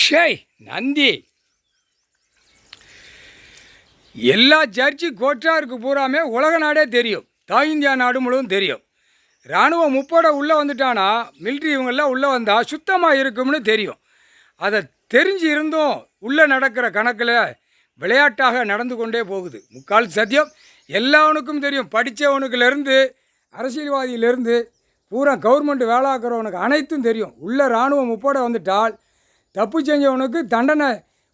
ஷேய் நந்தி எல்லா சர்ச்சு கோட்டாருக்கு பூராமே உலக நாடே தெரியும். இந்தியா நாடு முழுவதும் தெரியும். இராணுவம் முப்போட உள்ளே வந்துட்டானா மிலிட்ரி இவங்கெல்லாம் உள்ளே வந்தால் சுத்தமாக இருக்கும்னு தெரியும். அதை தெரிஞ்சு இருந்தும் உள்ளே நடக்கிற கணக்கில் விளையாட்டாக நடந்து கொண்டே போகுது. முக்கால் சத்தியம் எல்லாவனுக்கும் தெரியும். படித்தவனுக்குலேருந்து அரசியல்வாதியிலேருந்து பூரா கவர்மெண்ட் வேலாக்கிறவனுக்கு அனைத்தும் தெரியும். உள்ள இராணுவம் முப்போட வந்துட்டால் தப்பு செஞ்சவனுக்கு தண்டனை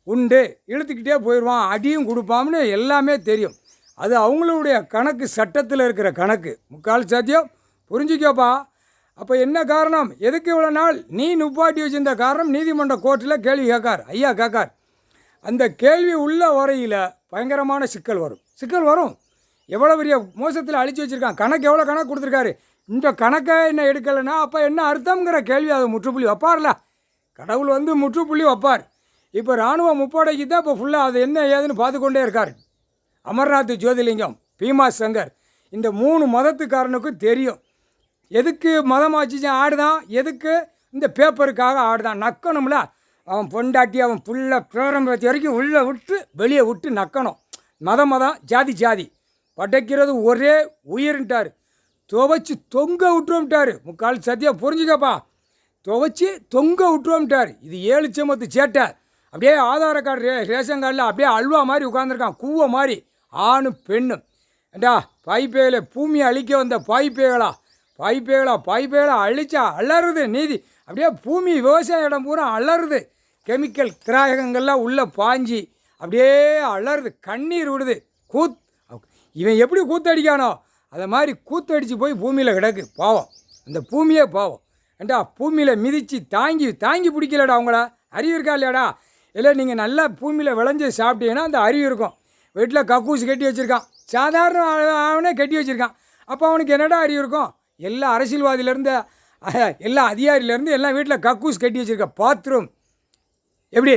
உண்டு, இழுத்துக்கிட்டே போயிடுவான், அடியும் கொடுப்பான்னு எல்லாமே தெரியும். அது அவங்களுடைய கணக்கு, சட்டத்தில் இருக்கிற கணக்கு. முக்கால் சத்தியம் புரிஞ்சிக்கப்பா. அப்போ என்ன காரணம், எதுக்கு இவ்வளோ நாள் நீ நுப்பாட்டி வச்சிருந்த காரணம் நீதிமன்ற கோர்ட்டில் கேள்வி கேட்கார் ஐயா கேட்கார். அந்த கேள்வி உள்ள வரையில் பயங்கரமான சிக்கல் வரும். எவ்வளோ பெரிய மோசத்தில் அழிச்சு வச்சுருக்கான், கணக்கு எவ்வளோ கணக்கு கொடுத்துருக்காரு. இந்த கணக்கை என்ன எடுக்கலைன்னா அப்போ என்ன அர்த்தங்கிற கேள்வி அதை முற்றுப்புள்ளி வைப்பார்ல. கடவுள் முற்றுப்புள்ளி வைப்பார். இப்போ இராணுவ முப்படைக்கு தான் இப்போ ஃபுல்லாக அது என்ன ஏதுன்னு பார்த்து கொண்டே இருக்கார். அமர்நாத் ஜோதிலிங்கம், பீமா சங்கர், இந்த 3 மதத்துக்காரனுக்கும் தெரியும் எதுக்கு மதமாச்சு ஆடுதான், எதுக்கு இந்த பேப்பருக்காக ஆடுதான். நக்கணும்ல, அவன் பொண்டாட்டி அவன் புள்ள பேரம்பத்தி வரைக்கும் உள்ளே விட்டு வெளியே விட்டு நக்கணும். மதம் ஜாதி படைக்கிறது ஒரே உயிர்ன்ட்டார். துவைச்சி தொங்க விட்டுரும்ட்டார். முக்கால் சத்தியம் புரிஞ்சுக்கப்பா. துவைச்சி தொங்க விட்டுரும்ட்டார். இது 7 சமத்து சேட்டை. அப்படியே ஆதார கார்டு ரேஷன் கார்டில் அப்படியே அல்வா மாதிரி உட்காந்துருக்கான், கூவ மாதிரி. ஆணும் பெண்ணும் ஏண்டா பாய்ப்பேகளை பூமியை அழிக்க வந்த பாய்ப்பேகளா அழிச்சா அலறுது நீதி. அப்படியே பூமி விவசாய இடம் பூரா அலறுது. கெமிக்கல் கிராயகங்கள்லாம் உள்ளே பாஞ்சி அப்படியே அலறுது, கண்ணீர் விடுது. இவன் எப்படி கூத்தடிக்கானோ அதை மாதிரி கூத்தடிச்சு போய் பூமியில் கிடக்கு. பாவம், அந்த பூமியே பாவம். ஏண்டா பூமியில் மிதித்து தாங்கி பிடிக்கலடா. அவங்கள அறிவு இருக்கா இல்லையாடா? இல்லை நீங்கள் நல்லா பூமியில் விளைஞ்சி சாப்பிட்டீங்கன்னா அந்த அறிவு இருக்கும். வீட்டில் கக்கூசு கட்டி வச்சுருக்கான், சாதாரண அவனே கட்டி வச்சுருக்கான். அப்போ அவனுக்கு என்னடா அறிவு இருக்கும்? எல்லா அரசியல்வாதியிலேருந்து எல்லா அதிகாரியிலேருந்து எல்லாம் வீட்டில் கக்கூஸ் கட்டி வச்சுருக்க. பாத்ரூம் எப்படி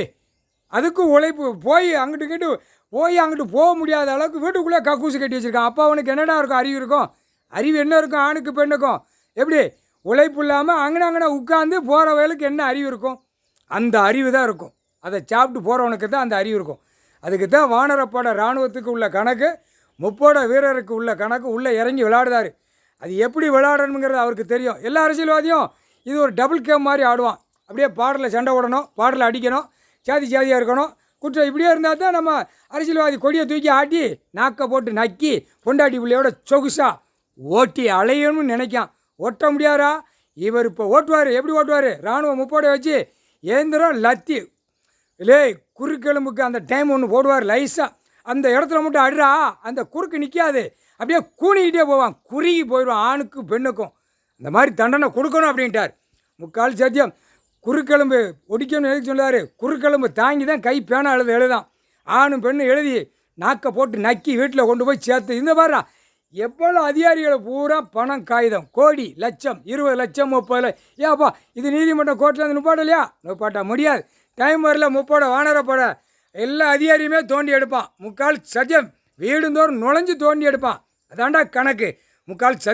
அதுக்கும் உழைப்பு அங்கிட்டு போக முடியாத அளவுக்கு வீட்டுக்குள்ளே கக்கூசு கட்டி வச்சுருக்கான். அப்போ அவனுக்கு என்னடா இருக்கும்? அறிவு இருக்கும். அறிவு என்ன இருக்கும்? ஆணுக்கு பெண்ணுக்கும் எப்படி உழைப்பு இல்லாமல் அங்கன உட்காந்து போகிற வேலைக்கு என்ன அறிவு இருக்கும்? அந்த அறிவு தான் இருக்கும். அதை சாப்பிட்டு போகிறவனுக்கு தான் அந்த அறிவு இருக்கும். அதுக்கு தான் வானரப்பட இராணுவத்துக்கு உள்ள கணக்கு, முப்போட வீரருக்கு உள்ள கணக்கு. உள்ளே இறங்கி விளையாடுதார். அது எப்படி விளையாடணுங்கிறது அவருக்கு தெரியும். எல்லா அரசியல்வாதியும் இது ஒரு டபுள் கேம் மாதிரி ஆடுவான். அப்படியே பாடலில் சண்டை ஓடணும், பாடலில் அடிக்கணும், சாதியாக இருக்கணும், குற்றம் இப்படியே இருந்தால் தான் நம்ம அரசியல்வாதி கொடியை தூக்கி ஆட்டி நாக்கை போட்டு நக்கி பொண்டாட்டி பிள்ளையோட சொகுசா ஓட்டி அலையணும்னு நினைக்கான். ஓட்ட முடியாரா? இவர் இப்போ ஓட்டுவார். எப்படி ஓட்டுவார்? இராணுவ முப்போட வச்சு ஏந்திரம் லத்தி இல்லை குறுக்கெலும்புக்கு அந்த டைம் ஒன்று போடுவார் லைஸாக. அந்த இடத்துல மட்டும் அடிறா, அந்த குறுக்கு நிற்காது, அப்படியே கூணிக்கிட்டே போவான், குறுகி போயிடுவான். ஆணுக்கும் பெண்ணுக்கும் அந்த மாதிரி தண்டனை கொடுக்கணும் அப்படின்ட்டார். முக்கால் சத்தியம். குறுக்கெலும்பு ஒடிக்கணும்னு எதுக்கு சொல்லார்? குறுக்கெலும்பு தாங்கி தான் கை பேனா எழுதான். ஆணும் பெண்ணும் எழுதி நாக்கை போட்டு நக்கி வீட்டில் கொண்டு போய் சேர்த்து. இந்த பாருடா எவ்வளோ அதிகாரிகளை பூரா பணம் காகிதம், கோடி, லட்சம், 20 லட்சம், 30 லட்சம். ஏப்பா இது நீதிமன்றம் கோர்ட்டில் இருந்து நிப்பாட்டலையா? நிப்பாட்ட முடியாது. டைம் வரல. முப்போட வானரப்பட எல்லா அதிகாரியுமே தோண்டி எடுப்பான். முக்கால் சத்தியம். வீடுந்தோறும் நுழைஞ்சு தோண்டி எடுப்பான். அதாண்டா கணக்கு. முக்கால் சத்தியம்.